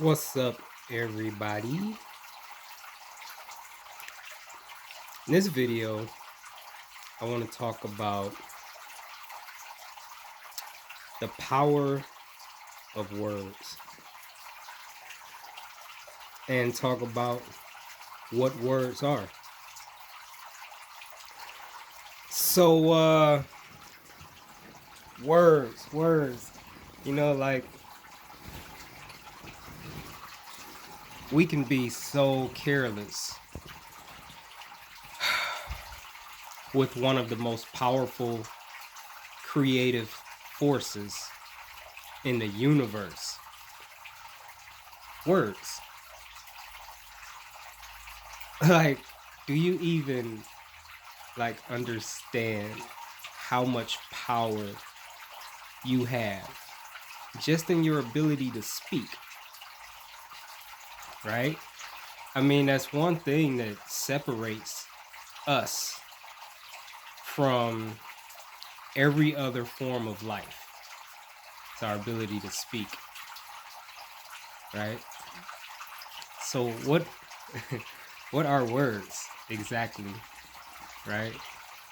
What's up, everybody? In this video, I want to talk about the power of words and talk about what words are. So, words, like we can be so careless with one of the most powerful creative forces in the universe. Words. Like, do you even understand how much power you have just in your ability to speak, right? I mean, that's one thing that separates us from every other form of life. It's our ability to speak, right? So what what are words exactly, right?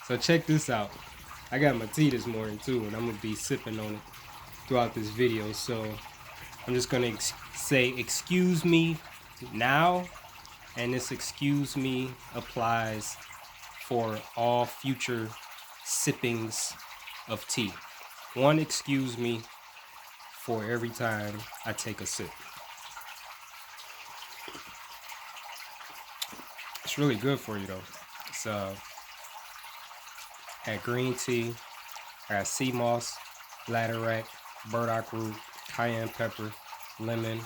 So check this out. I got my tea this morning too, and I'm gonna be sipping on it throughout this video. So I'm just gonna say excuse me now, and this excuse me applies for all future sippings of tea. One excuse me for every time I take a sip. It's really good for you though. It's had green tea, I got sea moss, bladderwrack, burdock root, cayenne pepper, lemon,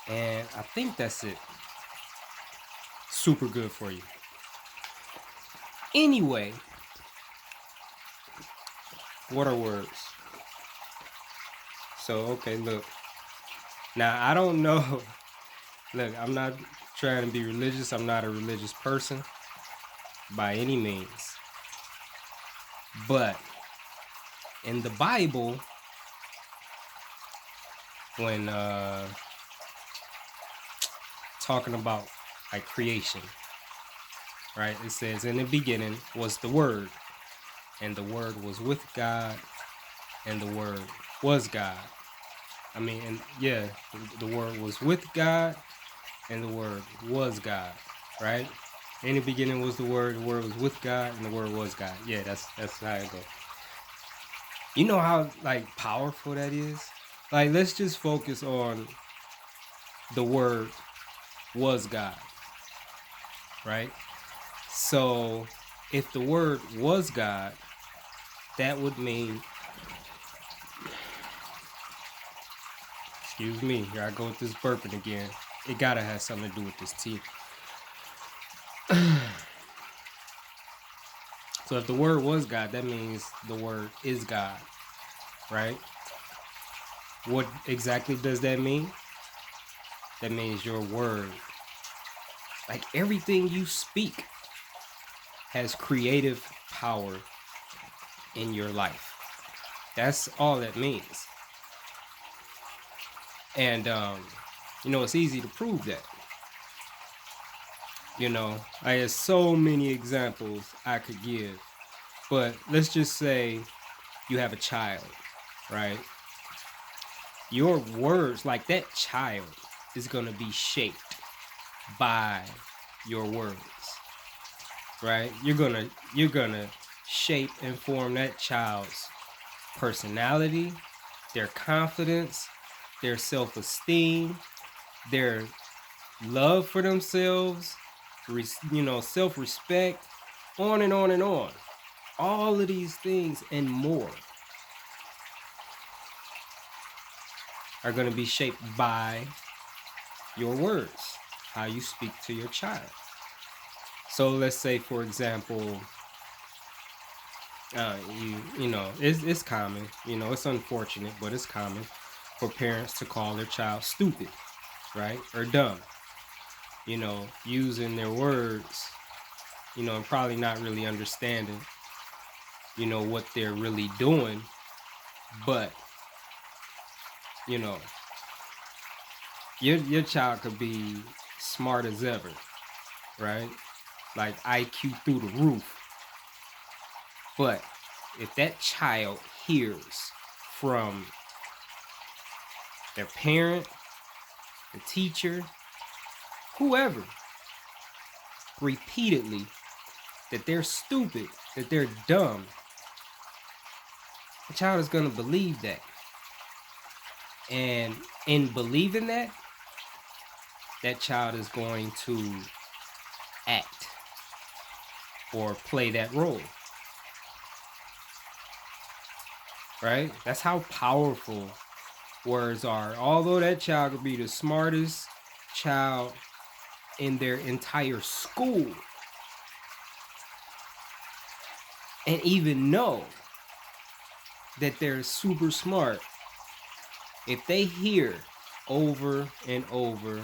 and I think that's it. Super good for you. Anyway, what are words? So, okay, look. Now, I don't know. Look, I'm not trying to be religious. I'm not a religious person by any means. But in the Bible, when talking about like creation, right? It says, in the beginning was the Word, and the Word was with God, and the Word was God. I mean, and yeah, the Word was with God, and the Word was God, right? In the beginning was the Word was with God, and the Word was God. Yeah, that's how it goes. You know how like powerful that is? Like, let's just focus on the Word was God, right? So if the Word was God, that would mean, excuse me, here I go with this burping again. It gotta have something to do with this tea. So if the Word was God, that means the Word is God, right? What exactly does that mean? That means your word, like everything you speak, has creative power in your life. That's all that means. And it's easy to prove that. I have so many examples I could give, but let's just say you have a child, right? Your words, like that child, is going to be shaped by your words, right? You're gonna shape and form that child's personality, their confidence, their self-esteem, their love for themselves, self-respect, on and on and on. All of these things and more are going to be shaped by your words, how you speak to your child. So let's say, for example, it's common, it's unfortunate, but it's common for parents to call their child stupid, right? Or dumb, using their words, and probably not really understanding, what they're really doing. But, Your child could be smart as ever, right? Like IQ through the roof. But if that child hears from their parent, the teacher, whoever, repeatedly that they're stupid, that they're dumb, the child is going to believe that. And in believing that, that child is going to act or play that role. Right? That's how powerful words are. Although that child could be the smartest child in their entire school and even know that they're super smart, if they hear over and over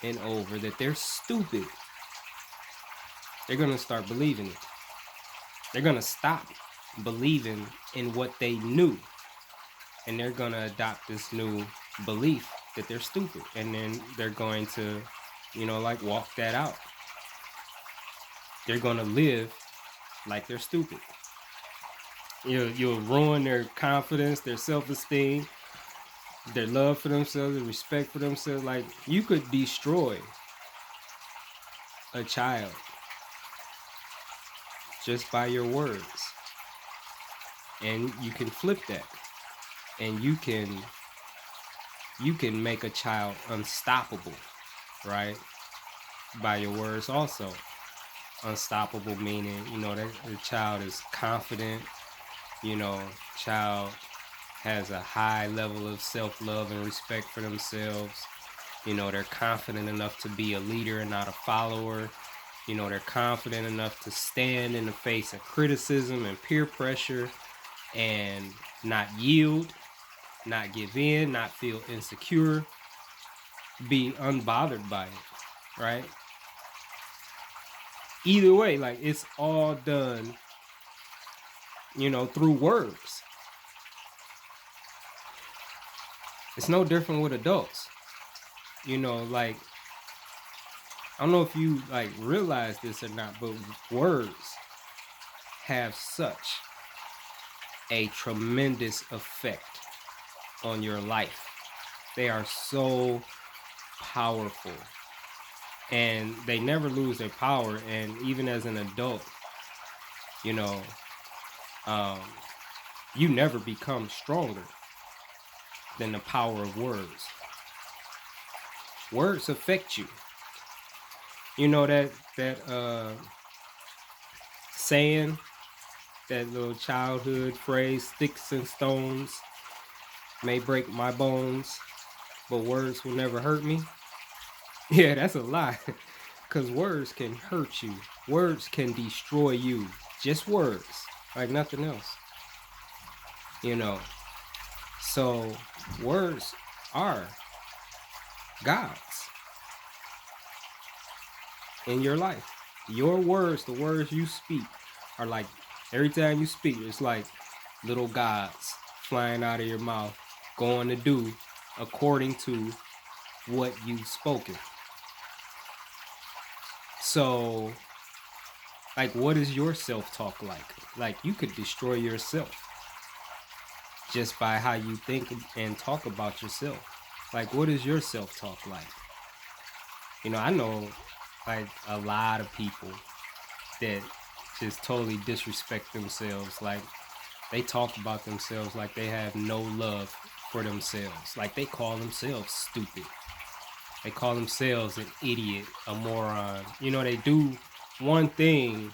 and over that they're stupid, they're going to start believing it. They're going to stop believing in what they knew, and they're going to adopt this new belief that they're stupid, and then they're going to, like walk that out. They're going to live like they're stupid. You'll ruin their confidence, their self-esteem, their love for themselves, their respect for themselves. Like, you could destroy a child just by your words. And you can flip that. And you can make a child unstoppable, right? By your words also. Unstoppable meaning, that the child is confident, child has a high level of self-love and respect for themselves. They're confident enough to be a leader and not a follower. They're confident enough to stand in the face of criticism and peer pressure and not yield, not give in, not feel insecure, be unbothered by it, right? Either way, like, it's all done, through words. It's no different with adults. Like, I don't know if you realize this or not, but words have such a tremendous effect on your life. They are so powerful, and they never lose their power. And even as an adult, you never become stronger than the power of words. Words affect you. That saying, that little childhood phrase, sticks and stones may break my bones, but words will never hurt me. Yeah, that's a lie. Because words can hurt you. Words can destroy you. Just words, like nothing else. So words are gods in your life. Your words, the words you speak, are like, every time you speak, it's like little gods flying out of your mouth, going to do according to what you've spoken. So, like, what is your self-talk like? Like, you could destroy yourself just by how you think and talk about yourself. Like, what is your self-talk like? I know, like, a lot of people that just totally disrespect themselves. Like, they talk about themselves like they have no love for themselves. Like, they call themselves stupid. They call themselves an idiot, a moron. They do one thing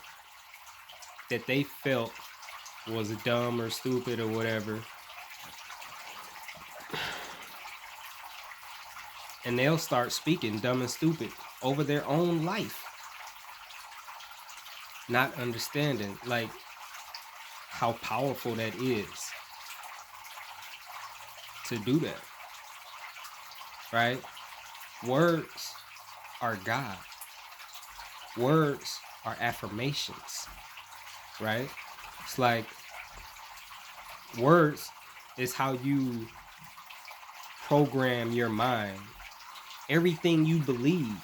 that they felt was dumb or stupid or whatever, and they'll start speaking dumb and stupid over their own life, not understanding, like, how powerful that is to do that, right? Words are God. Words are affirmations, right? It's like, words is how you program your mind Everything you believe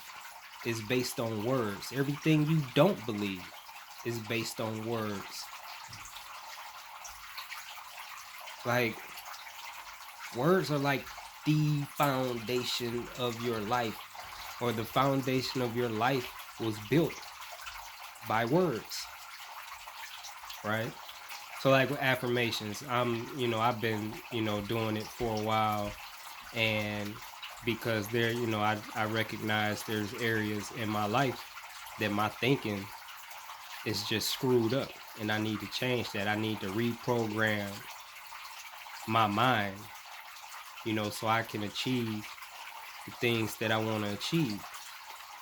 is based on words. Everything you don't believe is based on words. Like, words are like the foundation of your life, or the foundation of your life was built by words, right? So like with affirmations, I've been, doing it for a while, and because there, I recognize there's areas in my life that my thinking is just screwed up, and I need to change that. I need to reprogram my mind, so I can achieve the things that I want to achieve.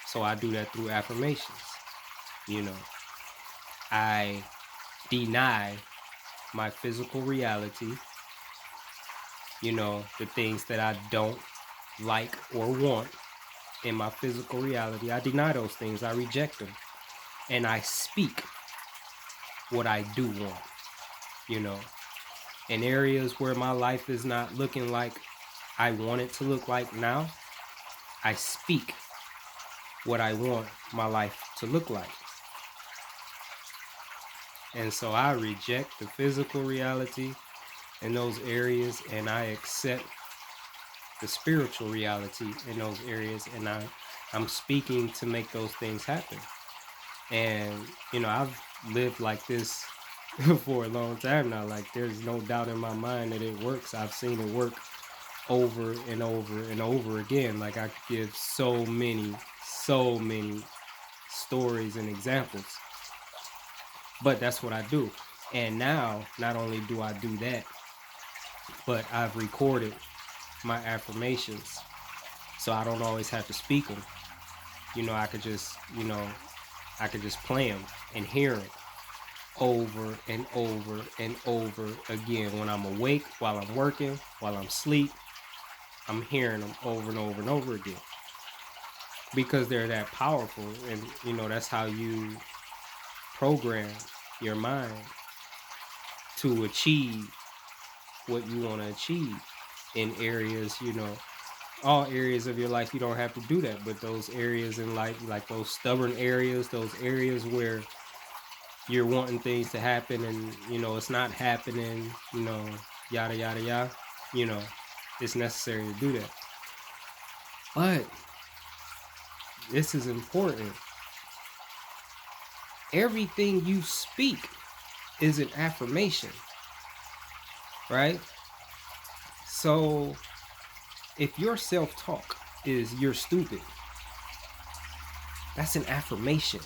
So I do that through affirmations. You know, I deny my physical reality, the things that I don't like or want in my physical reality. I deny those things, I reject them, and I speak what I do want, you know. In areas where my life is not looking like I want it to look like now, I speak what I want my life to look like. And so I reject the physical reality in those areas, and I accept the spiritual reality in those areas, and I'm speaking to make those things happen. And I've lived like this for a long time now. Like, there's no doubt in my mind that it works. I've seen it work over and over and over again. Like, I could give so many stories and examples, but that's what I do. And now, not only do I do that, but I've recorded my affirmations, so I don't always have to speak them. I could just, play them and hear them over and over and over again. When I'm awake, while I'm working, while I'm asleep, I'm hearing them over and over and over again, because they're that powerful. And that's how you program your mind to achieve what you want to achieve in areas, all areas of your life. You don't have to do that, but those areas in life, like those stubborn areas, those areas where you're wanting things to happen and it's not happening, yada yada yada, it's necessary to do that. But this is important. Everything you speak is an affirmation, right? So if your self-talk is "you're stupid," that's an affirmation.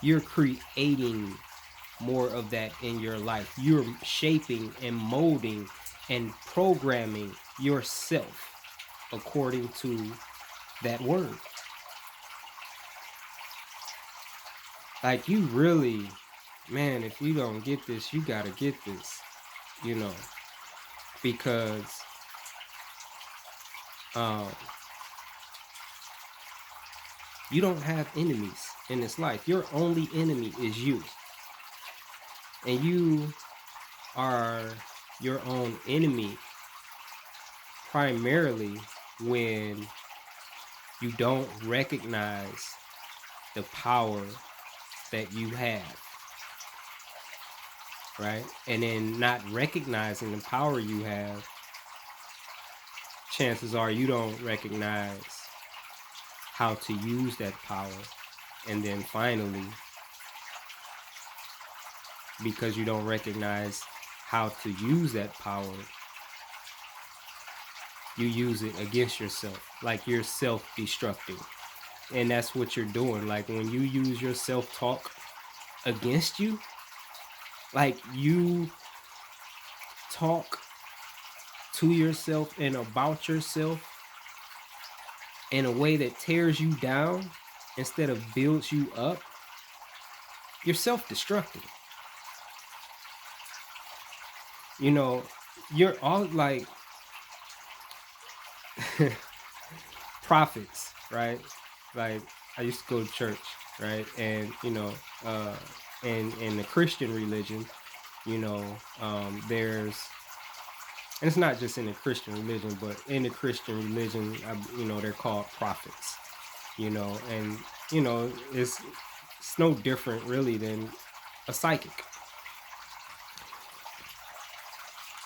You're creating more of that in your life. You're shaping and molding and programming yourself according to that word. Like, you really, man, if you don't get this, you gotta get this, because you don't have enemies in this life. Your only enemy is you. And you are your own enemy primarily when you don't recognize the power that you have, right? And in not recognizing the power you have, chances are you don't recognize how to use that power. And then finally, because you don't recognize how to use that power, you use it against yourself. Like, you're self-destructing. And that's what you're doing. Like, when you use your self-talk against you, like, you talk to yourself and about yourself in a way that tears you down instead of builds you up, you're self-destructing. You're all like prophets, right? Like, I used to go to church, right? And in the Christian religion, there's And it's not just in the Christian religion, but in the Christian religion, they're called prophets. And it's no different really than a psychic,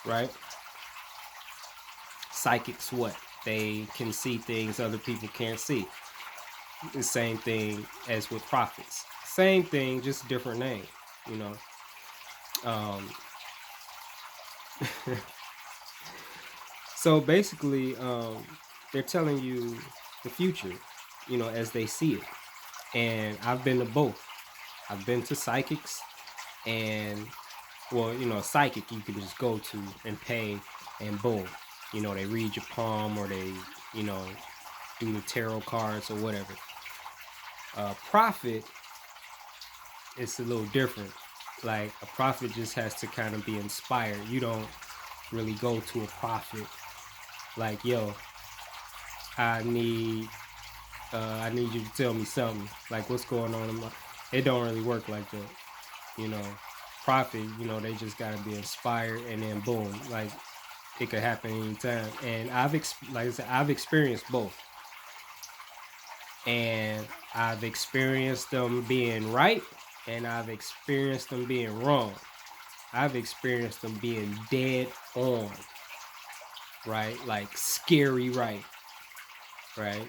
right? Psychics, what? They can see things other people can't see. The same thing as with prophets. Same thing, just different name, you know. Um, so basically, they're telling you the future, as they see it. And I've been to both. I've been to psychics, and well, a psychic you can just go to and pay, and boom, they read your palm, or they, do the tarot cards or whatever. Prophet, it's a little different. Like, a prophet just has to kind of be inspired. You don't really go to a prophet like, yo, I need you to tell me something. Like, what's going on in my... It don't really work like that. Prophet, they just gotta be inspired, and then boom, like, it could happen anytime. And like I said, I've experienced both. And I've experienced them being right, and I've experienced them being wrong. I've experienced them being dead on, right? Like, scary right, right?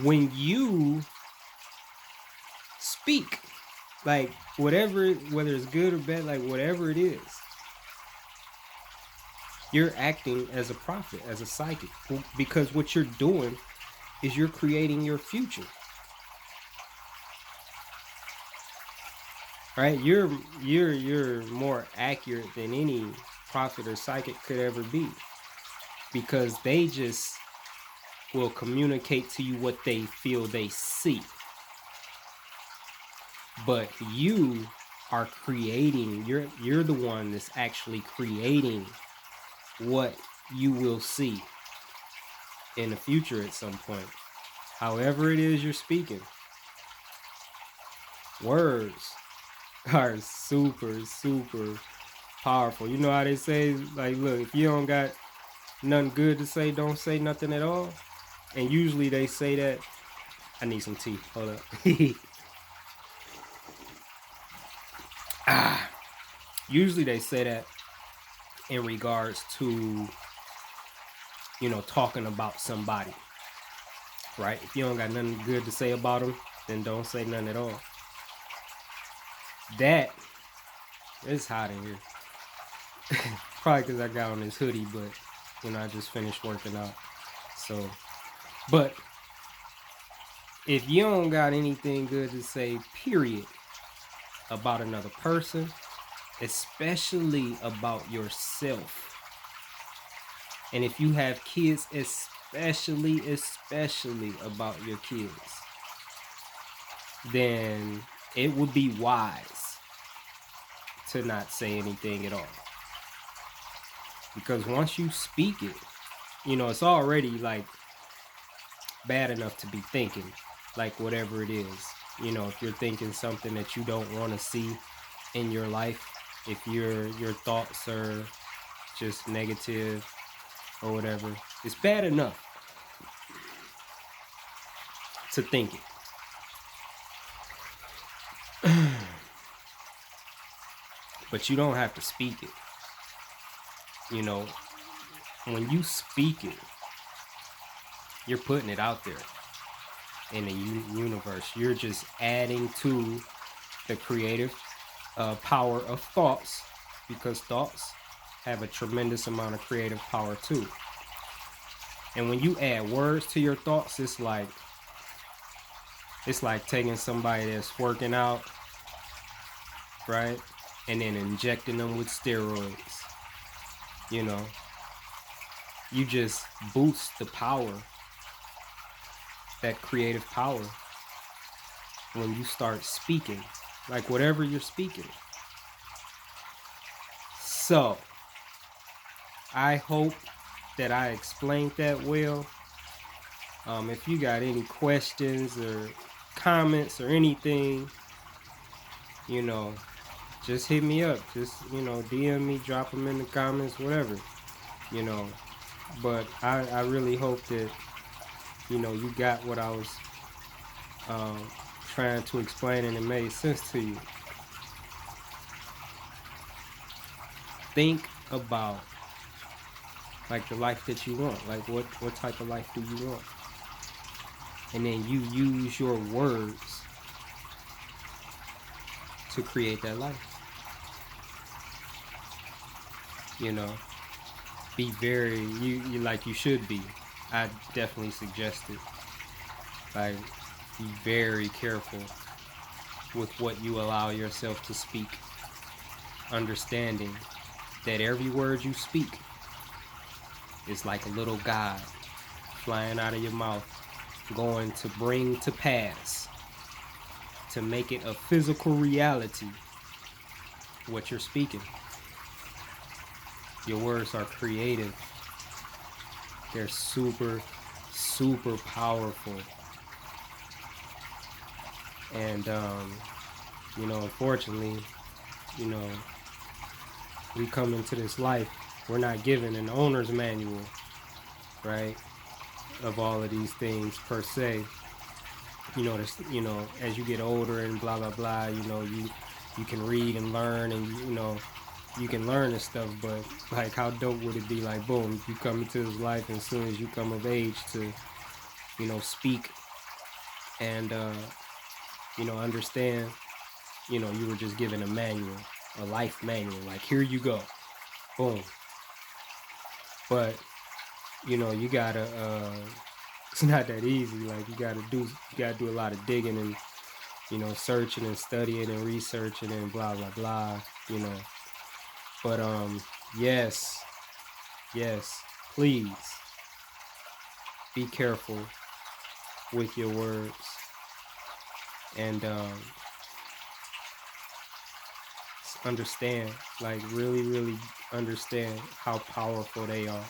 When you speak, like, whether it's good or bad, like, whatever it is, you're acting as a prophet, as a psychic, because what you're doing is you're creating your future. Right? You're more accurate than any prophet or psychic could ever be, because they just will communicate to you what they feel they see. But you are creating, you're the one that's actually creating what you will see in the future at some point. However it is you're speaking. Words are super, super powerful. You know how they say, like, look, if you don't got nothing good to say, don't say nothing at all. And usually they say that. I need some tea. Hold up. Usually they say that in regards to, talking about somebody, right? If you don't got nothing good to say about them, then don't say nothing at all. That is hot in here. Probably because I got on this hoodie, but I just finished working out. So, but if you don't got anything good to say, period, about another person, especially about yourself, and if you have kids, especially about your kids, then it would be wise to not say anything at all. Because once you speak it, it's already, like, bad enough to be thinking, like, whatever it is. If you're thinking something that you don't want to see in your life, if your thoughts are just negative or whatever, it's bad enough to think it. But you don't have to speak it. When you speak it, you're putting it out there in the universe. You're just adding to the creative power of thoughts, because thoughts have a tremendous amount of creative power too. And when you add words to your thoughts, it's like taking somebody that's working out, right, and then injecting them with steroids. You just boost the power, that creative power, when you start speaking, like, whatever you're speaking. So, I hope that I explained that well. If you got any questions or comments or anything, just hit me up. Just, DM me, drop them in the comments, whatever, you know. But I really hope that, you got what I was um, trying to explain and it made sense to you. Think about like the life that you want. Like what type of life do you want? And then you use your words to create that life. You know, be very you like you should be. I definitely suggest it. Like, be very careful with what you allow yourself to speak. Understanding that every word you speak is like a little God flying out of your mouth, going to bring to pass, to make it a physical reality, what you're speaking. Your words are creative. They're super, super powerful. And, unfortunately, you know, we come into this life, we're not given an owner's manual, right, of all of these things per se. As you get older and blah blah blah, you can read and learn, and you can learn this stuff. But like, how dope would it be? Like, boom, you come into this life, and as soon as you come of age to, speak and understand, you were just given a manual, a life manual. Like, here you go, boom. But you gotta it's not that easy. Like, you gotta do a lot of digging and searching and studying and researching and blah blah blah. But yes, please be careful with your words, and understand, like, really, really understand how powerful they are.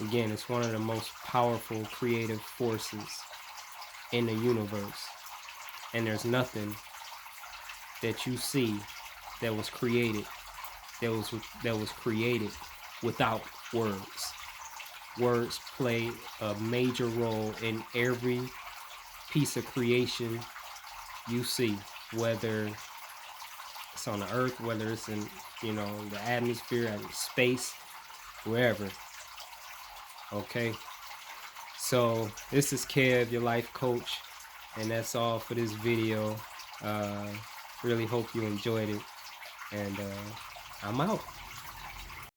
Again, it's one of the most powerful creative forces in the universe. And there's nothing that you see that was created without words. Words play a major role in every piece of creation you see, whether it's on the earth, whether it's in the atmosphere, in space, wherever. Okay, so this is Kev, your life coach, and that's all for this video. Really hope you enjoyed it, and I'm out.